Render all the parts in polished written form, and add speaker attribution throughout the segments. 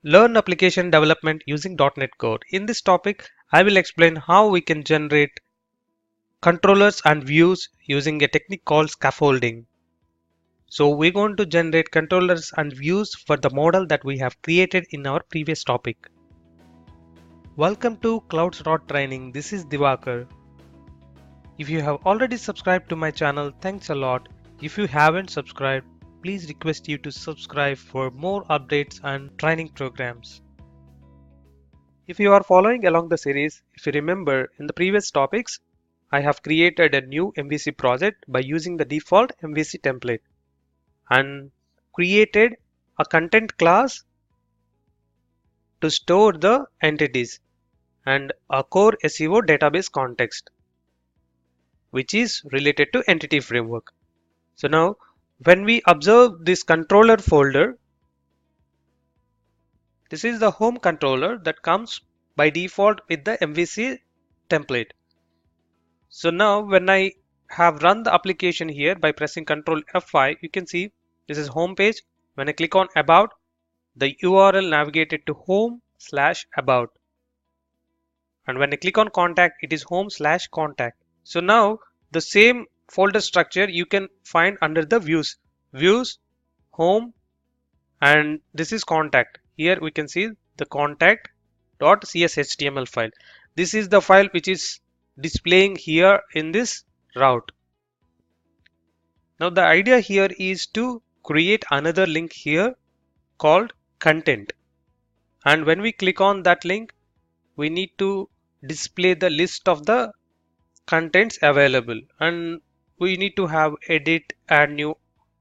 Speaker 1: Learn application development using .NET code. In this topic, I will explain how we can generate controllers and views using a technique called scaffolding. So we're going to generate controllers and views for the model that we have created in our previous topic. Welcome to Clouds.Training. This is Divakar. If you have already subscribed to my channel, thanks a lot. If you haven't subscribed, please request you to subscribe for more updates and training programs. If you are following along the series, if you remember in the previous topics, I have created a new MVC project by using the default MVC template and created a content class to store the entities and a core SEO database context, which is related to entity framework. So now when we observe this controller folder, this is the home controller that comes by default with the MVC template. So now when I have run the application here by pressing Ctrl F5, you can see this is home page. When I click on about, the URL navigated to home/about. And when I click on contact, it is home/contact. So now the same folder structure you can find under the views, home, and this is contact. Here we can see the contact.cshtml file. This is the file which is displaying here in this route. Now the idea here is to create another link here called content, and when we click on that link, we need to display the list of the contents available, and we need to have edit, add new,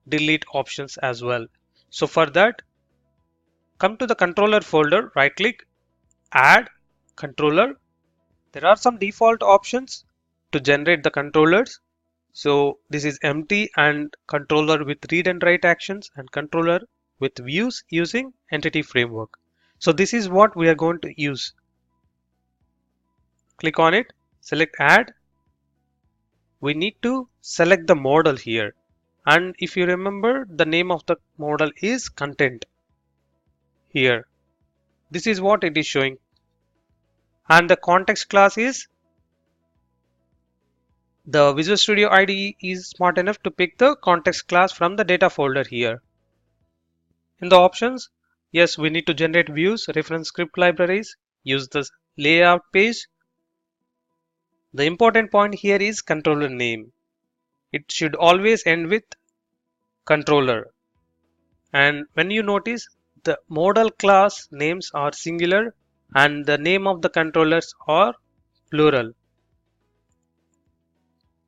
Speaker 1: delete options as well. So for that, come to the controller folder, right click, add controller. There are some default options to generate the controllers. So this is empty and controller with read and write actions and controller with views using entity framework. So this is what we are going to use. Click on it, select add. We need to select the model here. And if you remember, the name of the model is content here. This is what it is showing. And the context class is, the Visual Studio IDE is smart enough to pick the context class from the data folder here. In the options, yes, we need to generate views, reference script libraries, use the layout page. The important point here is controller name. It should always end with controller. And when you notice, the model class names are singular and the name of the controllers are plural.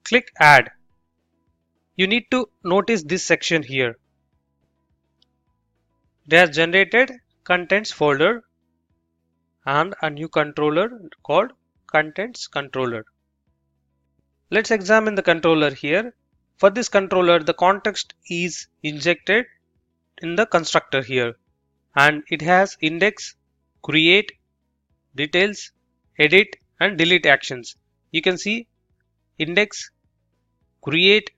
Speaker 1: Click add. You need to notice this section here. It has generated contents folder and a new controller called contents controller. Let's examine the controller here. For this controller, the context is injected in the constructor here, and it has index, create, details, edit, and delete actions. You can see index, create,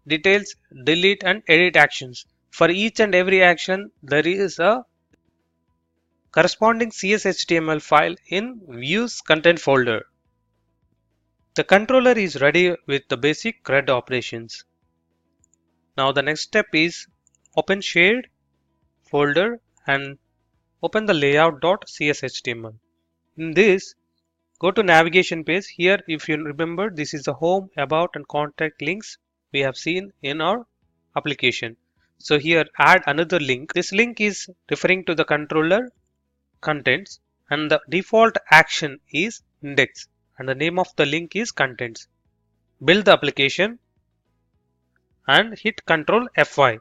Speaker 1: details, delete, and edit actions. For each and every action, there is a corresponding CSHTML file in views content folder. The controller is ready with the basic CRUD operations. Now the next step is open shared folder and open the layout.cshtml. In this, go to navigation page. Here, if you remember, this is the home, about, and contact links we have seen in our application. So here, add another link. This link is referring to the controller contents, and the default action is index, and the name of the link is contents. Build the application and hit Ctrl F5.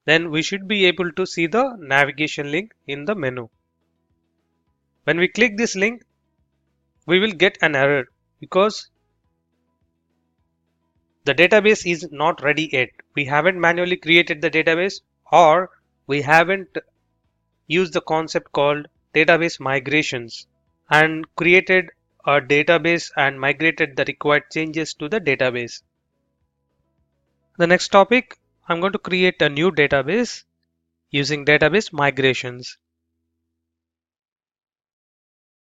Speaker 1: Then we should be able to see the navigation link in the menu. When we click this link, we will get an error because the database is not ready yet. We haven't manually created the database, or we haven't used the concept called database migrations and created a database and migrated the required changes to the database. The next topic, I'm going to create a new database using database migrations.